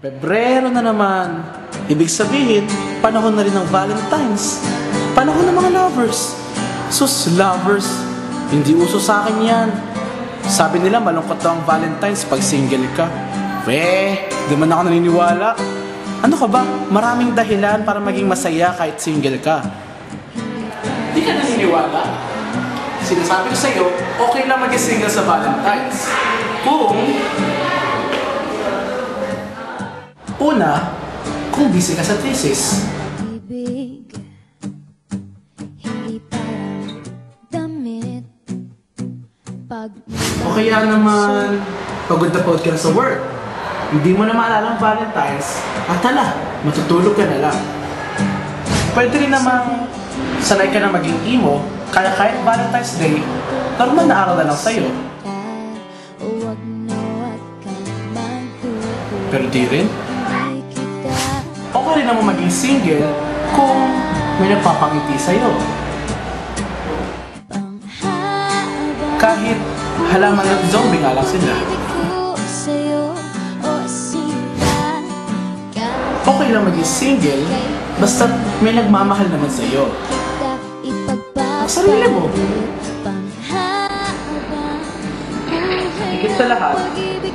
Pebrero na naman. Ibig sabihin, panahon na rin ng Valentine's. Panahon ng mga lovers. Sus, lovers. Hindi uso sa akin yan. Sabi nila malungkot daw ang Valentine's pag single ka. Di man ako naniniwala. Ano ka ba? Maraming dahilan para maging masaya kahit single ka. Di ka naniniwala? Sinasabi ko sa'yo, okay lang maging single sa Valentine's. Kung busy ka sa thesis. Ibig, hindi parang damit. O kaya naman, pagod na pagod ka na sa work. Hindi mo na maalala ang Valentine's. At hala, matutulog ka na lang. Pwede rin namang sanay ka na maging emo, kaya kahit Valentine's Day, normal na araw na lang sa'yo. Pero di rin. Okay rin naman maging single kung may nagpapangiti sa'yo. Kahit halaman at zombie nga lang sila. Okay lang maging single basta may nagmamahal naman sa'yo. Ang sarili mo. Higit sa lahat,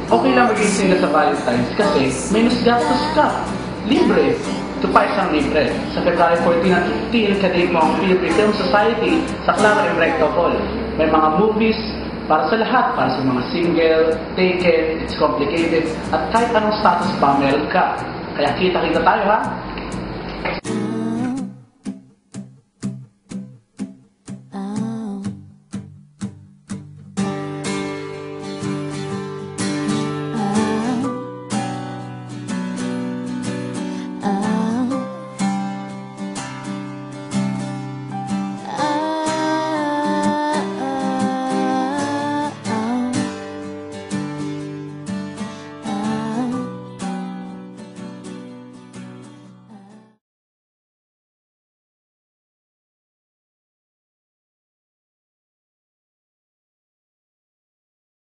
okay lang maging single sa Valentine's kasi may gastos ka. Libre. Ito pa isang libre. Sa February 14 at 15, kadate mo ang Philippine Film Society sa Clara and Recto Hall. May mga movies para sa lahat. Para sa mga single, taken, it's complicated, at kahit anong status pa meron ka. Kaya kita-kita tayo ha!